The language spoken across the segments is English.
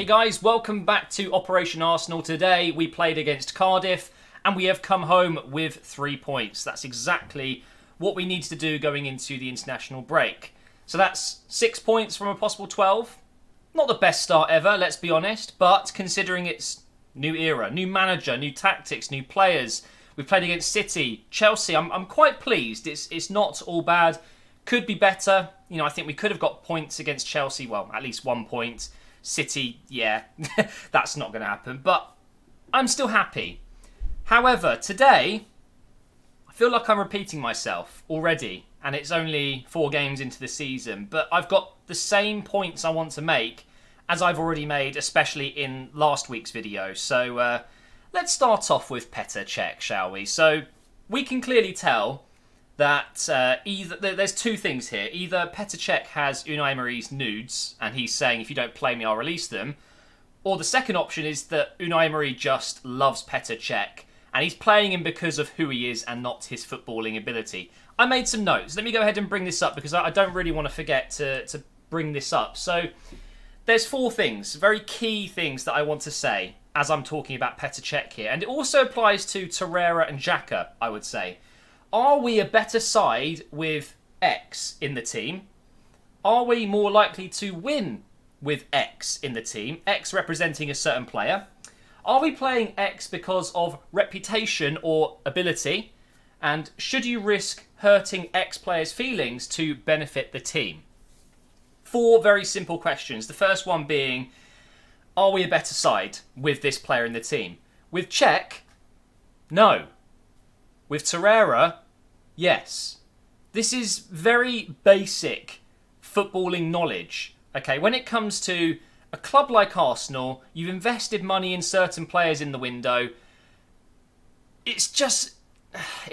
guys, welcome back to Operation Arsenal. Today we played against Cardiff and we have come home with 3 points. That's exactly what we need to do going into the international break. So that's 6 points from a possible 12. Not the best start ever, let's be honest, but considering it's new era, new manager, new tactics, new players. We've played against City, Chelsea. I'm quite pleased. It's not all bad. Could be better. You know, I think we could have got points against Chelsea. Well, at least 1 point. City, yeah, that's not going to happen. But I'm still happy. However, today, I feel like I'm repeating myself already. And it's only 4 games into the season. But I've got the same points I want to make as I've already made, especially in last week's video. So let's start off with Petr, Cech, shall we? So we can clearly tell that either there's 2 things here. Either Petr Cech has Unai Emery's nudes, and he's saying, if you don't play me, I'll release them. Or the second option is that Unai Emery just loves Petr Cech, and he's playing him because of who he is and not his footballing ability. I made some notes. Let me go ahead and bring this up, because I don't really want to forget to bring this up. So there's 4 things, very key things that I want to say as I'm talking about Petr Cech here. And it also applies to Torreira and Xhaka, I would say. Are we a better side with X in the team? Are we more likely to win with X in the team? X representing a certain player. Are we playing X because of reputation or ability? And should you risk hurting X players' feelings to benefit the team? 4 very simple questions. The first one being, are we a better side with this player in the team? With Cech, no. With Torreira, yes. This is very basic footballing knowledge. Okay, when it comes to a club like Arsenal, you've invested money in certain players in the window. It's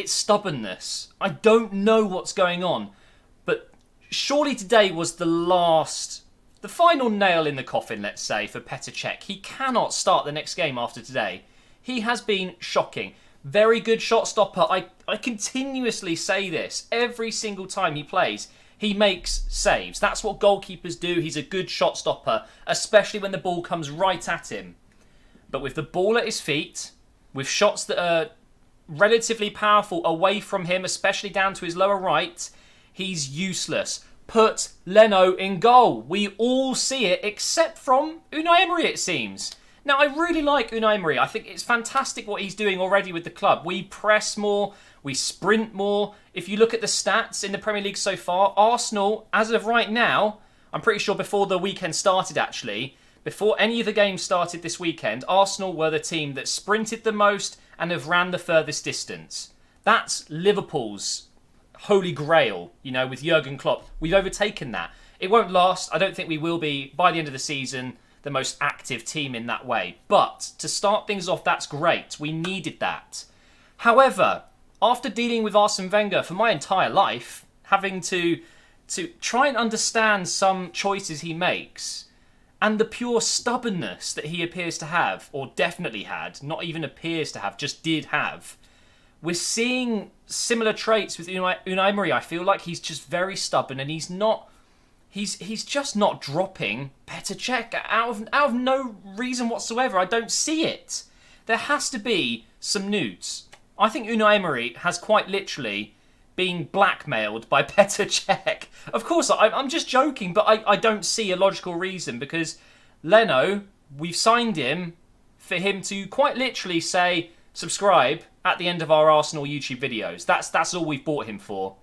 stubbornness. I don't know what's going on. But surely today was the final nail in the coffin, let's say, for Petr Cech. He cannot start the next game after today. He has been shocking. Very good shot stopper. I continuously say this. Every single time he plays, he makes saves. That's what goalkeepers do. He's a good shot stopper, especially when the ball comes right at him. But with the ball at his feet, with shots that are relatively powerful away from him, especially down to his lower right, he's useless. Put Leno in goal. We all see it, except from Unai Emery, it seems. Now, I really like Unai Emery. I think it's fantastic what he's doing already with the club. We press more, we sprint more. If you look at the stats in the Premier League so far, Arsenal, as of right now, I'm pretty sure before the weekend started actually, before any of the games started this weekend, Arsenal were the team that sprinted the most and have ran the furthest distance. That's Liverpool's holy grail, you know, with Jurgen Klopp. We've overtaken that. It won't last. I don't think we will be, by the end of the season, the most active team in that way. But to start things off, that's great. We needed that. However, after dealing with Arsene Wenger for my entire life, having to try and understand some choices he makes, and the pure stubbornness that he appears to have, or definitely had, not even appears to have, just did have, we're seeing similar traits with Unai Emery. I feel like he's just very stubborn, and he's just not dropping Petr Cech out of no reason whatsoever. I don't see it. There has to be some nudes. I think Unai Emery has quite literally been blackmailed by Petr Cech. Of course, I'm just joking, but I don't see a logical reason, because Leno, we've signed him for him to quite literally say, subscribe at the end of our Arsenal YouTube videos. That's all we've bought him for.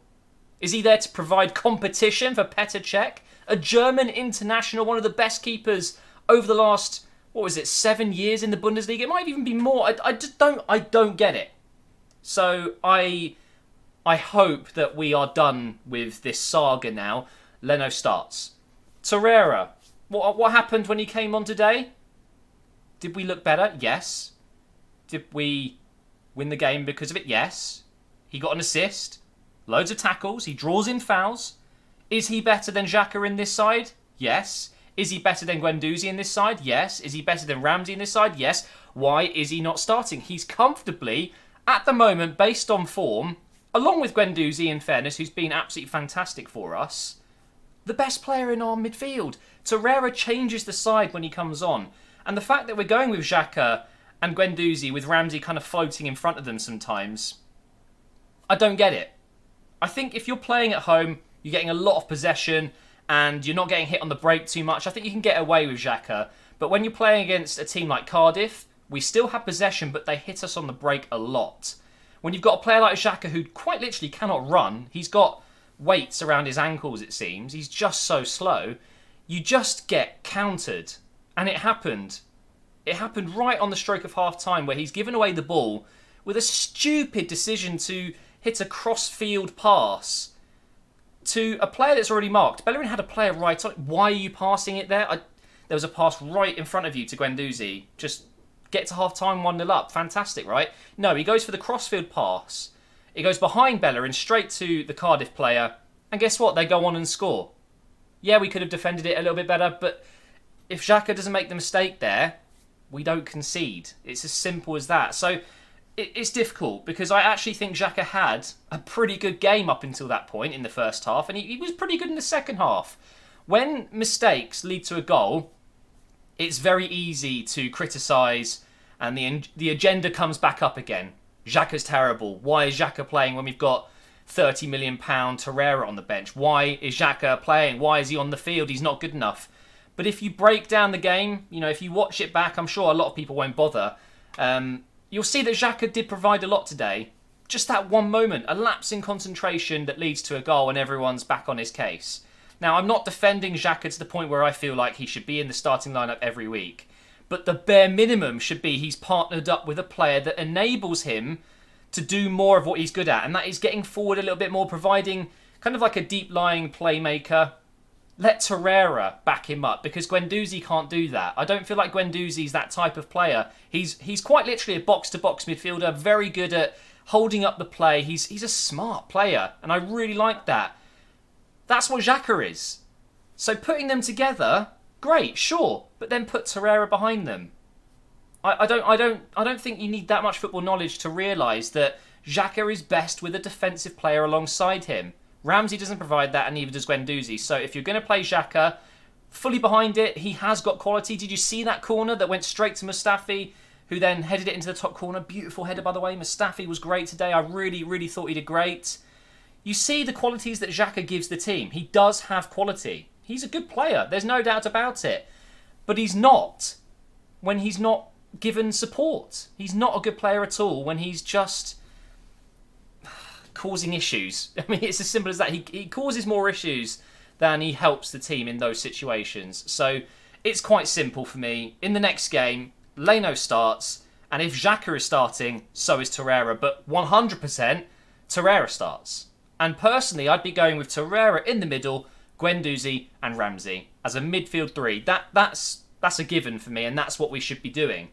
Is he there to provide competition for Petr Cech? A German international, one of the best keepers over the last, 7 years in the Bundesliga? It might even be more. I don't get it. So I hope that we are done with this saga now. Leno starts. Torreira, what happened when he came on today? Did we look better? Yes. Did we win the game because of it? Yes. He got an assist. Loads of tackles. He draws in fouls. Is he better than Xhaka in this side? Yes. Is he better than Guendouzi in this side? Yes. Is he better than Ramsey in this side? Yes. Why is he not starting? He's comfortably, at the moment, based on form, along with Guendouzi, in fairness, who's been absolutely fantastic for us, the best player in our midfield. Torreira changes the side when he comes on. And the fact that we're going with Xhaka and Guendouzi with Ramsey kind of floating in front of them sometimes, I don't get it. I think if you're playing at home, you're getting a lot of possession and you're not getting hit on the break too much, I think you can get away with Xhaka. But when you're playing against a team like Cardiff, we still have possession, but they hit us on the break a lot. When you've got a player like Xhaka who quite literally cannot run, he's got weights around his ankles, it seems. He's just so slow. You just get countered. And it happened. It happened right on the stroke of half-time where he's given away the ball with a stupid decision to hit a cross-field pass to a player that's already marked. Bellerin had a player right on it. Why are you passing it there? There was a pass right in front of you to Guendouzi. Just get to half-time 1-0 up. Fantastic, right? No, he goes for the cross-field pass. It goes behind Bellerin straight to the Cardiff player. And guess what? They go on and score. Yeah, we could have defended it a little bit better, but if Xhaka doesn't make the mistake there, we don't concede. It's as simple as that. So it's difficult because I actually think Xhaka had a pretty good game up until that point in the first half, and he was pretty good in the second half. When mistakes lead to a goal, it's very easy to criticise, and the agenda comes back up again. Xhaka's terrible. Why is Xhaka playing when we've got £30 million Torreira on the bench? Why is Xhaka playing? Why is he on the field? He's not good enough. But if you break down the game, if you watch it back, I'm sure a lot of people won't bother. You'll see that Xhaka did provide a lot today. Just that one moment, a lapse in concentration that leads to a goal and everyone's back on his case. Now, I'm not defending Xhaka to the point where I feel like he should be in the starting lineup every week. But the bare minimum should be he's partnered up with a player that enables him to do more of what he's good at. And that is getting forward a little bit more, providing kind of like a deep-lying playmaker. Let Torreira back him up because Guendouzi can't do that. I don't feel like Guendouzi's that type of player. He's quite literally a box-to-box midfielder, very good at holding up the play. He's a smart player, and I really like that. That's what Xhaka is. So putting them together, great, sure, but then put Torreira behind them. I don't think you need that much football knowledge to realise that Xhaka is best with a defensive player alongside him. Ramsey doesn't provide that, and neither does Guendouzi. So if you're going to play Xhaka fully behind it, he has got quality. Did you see that corner that went straight to Mustafi, who then headed it into the top corner? Beautiful header, by the way. Mustafi was great today. I really, really thought he did great. You see the qualities that Xhaka gives the team. He does have quality. He's a good player. There's no doubt about it. But he's not when he's not given support. He's not a good player at all when he's just causing issues. I mean, it's as simple as that. He causes more issues than he helps the team in those situations. So it's quite simple for me. In the next game, Leno starts, and if Xhaka is starting, so is Torreira. But 100%, Torreira starts. And personally, I'd be going with Torreira in the middle, Guendouzi and Ramsey as a midfield three. That's a given for me, and that's what we should be doing.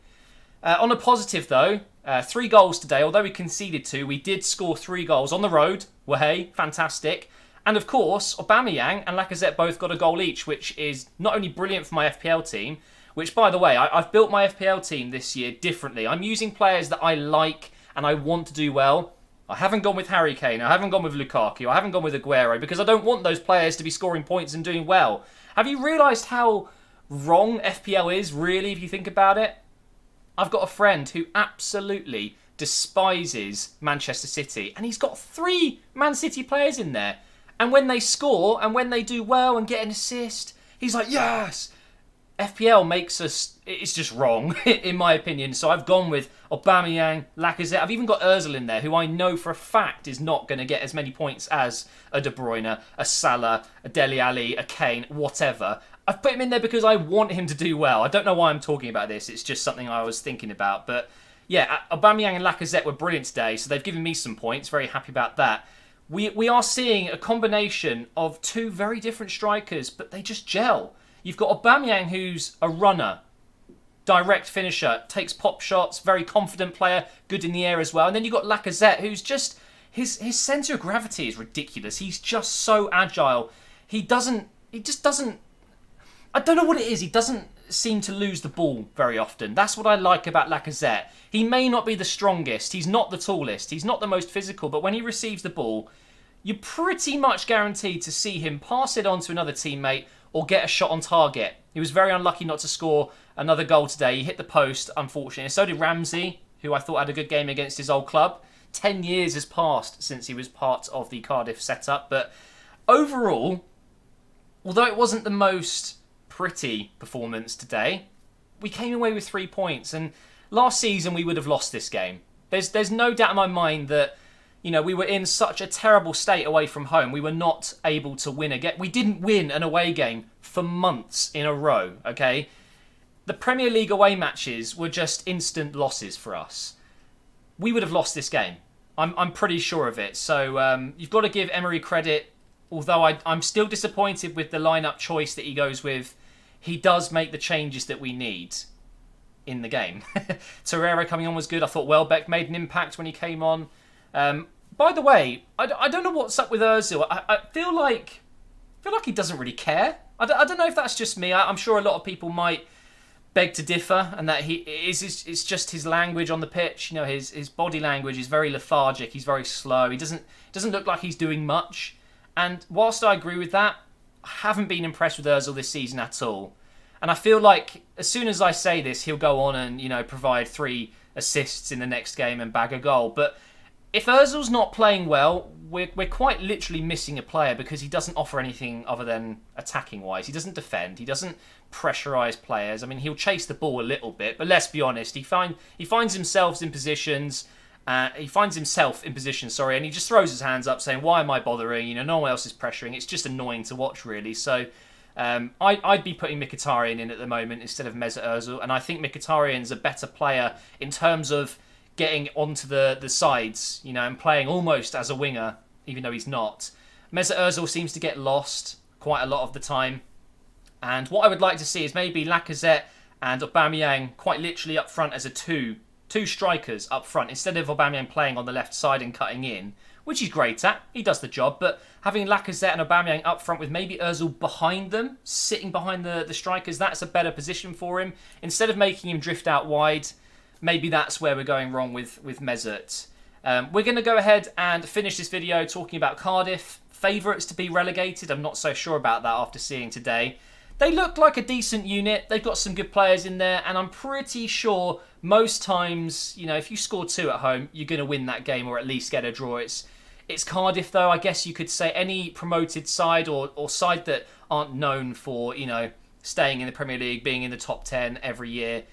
On a positive, though, 3 goals today. Although we conceded 2, we did score 3 goals on the road. Well, hey, fantastic. And of course, Aubameyang and Lacazette both got a goal each, which is not only brilliant for my FPL team, which, by the way, I've built my FPL team this year differently. I'm using players that I like and I want to do well. I haven't gone with Harry Kane. I haven't gone with Lukaku. I haven't gone with Aguero because I don't want those players to be scoring points and doing well. Have you realised how wrong FPL is, really, if you think about it? I've got a friend who absolutely despises Manchester City, and he's got 3 Man City players in there. And when they score and when they do well and get an assist, he's like, yes! FPL makes us... It's just wrong, in my opinion. So I've gone with Aubameyang, Lacazette. I've even got Ozil in there, who I know for a fact is not going to get as many points as a De Bruyne, a Salah, a Dele Alli, a Kane, whatever. I've put him in there because I want him to do well. I don't know why I'm talking about this. It's just something I was thinking about. But yeah, Aubameyang and Lacazette were brilliant today, so they've given me some points. Very happy about that. We are seeing a combination of 2 very different strikers, but they just gel. You've got Aubameyang, who's a runner, direct finisher, takes pop shots, very confident player, good in the air as well. And then you've got Lacazette, who's just... His centre of gravity is ridiculous. He's just so agile. He just doesn't... I don't know what it is. He doesn't seem to lose the ball very often. That's what I like about Lacazette. He may not be the strongest. He's not the tallest. He's not the most physical. But when he receives the ball, you're pretty much guaranteed to see him pass it on to another teammate or get a shot on target. He was very unlucky not to score another goal today. He hit the post, unfortunately. And so did Ramsey, who I thought had a good game against his old club. 10 years has passed since he was part of the Cardiff setup. But overall, although it wasn't the most pretty performance today, we came away with 3 points. And last season, we would have lost this game. There's no doubt in my mind that, you know, we were in such a terrible state away from home. We were not able to win again. We didn't win an away game for months in a row, okay? The Premier League away matches were just instant losses for us. We would have lost this game. I'm pretty sure of it. So you've got to give Emery credit. Although I'm still disappointed with the lineup choice that he goes with. He does make the changes that we need in the game. Torreira coming on was good. I thought Welbeck made an impact when he came on. By the way, I don't know what's up with Ozil. I feel like he doesn't really care. I don't know if that's just me. I'm sure a lot of people might beg to differ, and that it's just his language on the pitch. You know, his body language is very lethargic. He's very slow. He doesn't look like he's doing much. And whilst I agree with that, I haven't been impressed with Ozil this season at all. And I feel like as soon as I say this, he'll go on and, you know, provide 3 assists in the next game and bag a goal. But if Ozil's not playing well, we're quite literally missing a player, because he doesn't offer anything other than attacking-wise. He doesn't defend. He doesn't pressurise players. I mean, he'll chase the ball a little bit, but let's be honest. He finds himself in positions. And he he just throws his hands up, saying, "Why am I bothering? You know, no one else is pressuring." It's just annoying to watch, really. So I'd be putting Mkhitaryan in at the moment instead of Mesut Ozil, and I think Mkhitaryan's a better player in terms of getting onto the sides, you know, and playing almost as a winger, even though he's not. Mesut Ozil seems to get lost quite a lot of the time. And what I would like to see is maybe Lacazette and Aubameyang quite literally up front as a two strikers up front, instead of Aubameyang playing on the left side and cutting in, which he's great at. He does the job. But having Lacazette and Aubameyang up front with maybe Ozil behind them, sitting behind the strikers, that's a better position for him. Instead of making him drift out wide, maybe that's where we're going wrong with Mesut. We're going to go ahead and finish this video talking about Cardiff. Favourites to be relegated. I'm not so sure about that after seeing today. They look like a decent unit. They've got some good players in there, and I'm pretty sure most times, you know, if you score 2 at home, you're going to win that game or at least get a draw. It's Cardiff, though. I guess you could say any promoted side or side that aren't known for, you know, staying in the Premier League, being in the top 10 every year,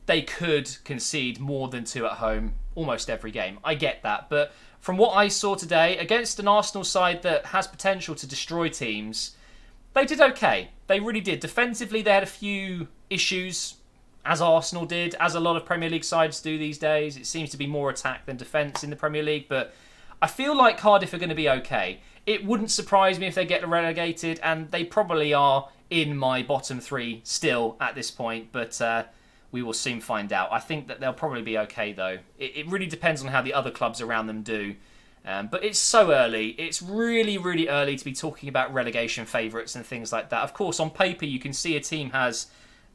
they could concede more than 2 at home almost every game. I get that. But from what I saw today, against an Arsenal side that has potential to destroy teams, they did okay. They really did. Defensively, they had a few issues, as Arsenal did, as a lot of Premier League sides do these days. It seems to be more attack than defence in the Premier League, but I feel like Cardiff are going to be okay. It wouldn't surprise me if they get relegated, and they probably are in my bottom 3 still at this point, but we will soon find out. I think that they'll probably be okay, though. It really depends on how the other clubs around them do. But it's so early. It's really, really early to be talking about relegation favourites and things like that. Of course, on paper, you can see a team has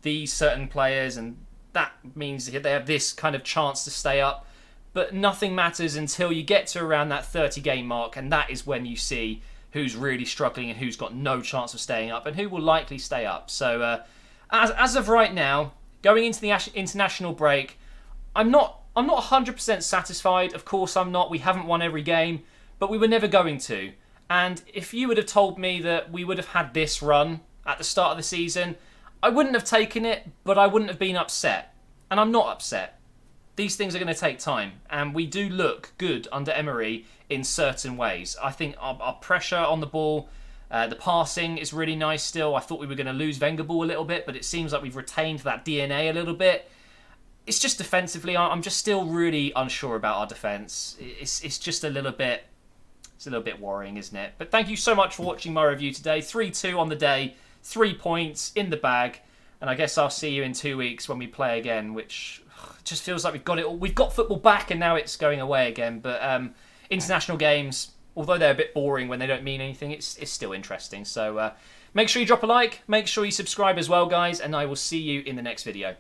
these certain players, and that means they have this kind of chance to stay up. But nothing matters until you get to around that 30-game mark, and that is when you see who's really struggling and who's got no chance of staying up and who will likely stay up. So as of right now, going into the international break, I'm not 100% satisfied. Of course I'm not. We haven't won every game, but we were never going to. And if you would have told me that we would have had this run at the start of the season, I wouldn't have taken it, but I wouldn't have been upset. And I'm not upset. These things are going to take time, and we do look good under Emery in certain ways. I think our pressure on the ball, the passing is really nice still. I thought we were going to lose Wenger ball a little bit, but it seems like we've retained that DNA a little bit. It's just defensively, I'm just still really unsure about our defence. It's just a little bit worrying, isn't it? But thank you so much for watching my review today. 3-2 on the day, 3 points in the bag, and I guess I'll see you in 2 weeks when we play again, which just feels like we've got it all. We've got football back, and now it's going away again. But international games, although they're a bit boring when they don't mean anything, it's still interesting. So make sure you drop a like, make sure you subscribe as well, guys, and I will see you in the next video.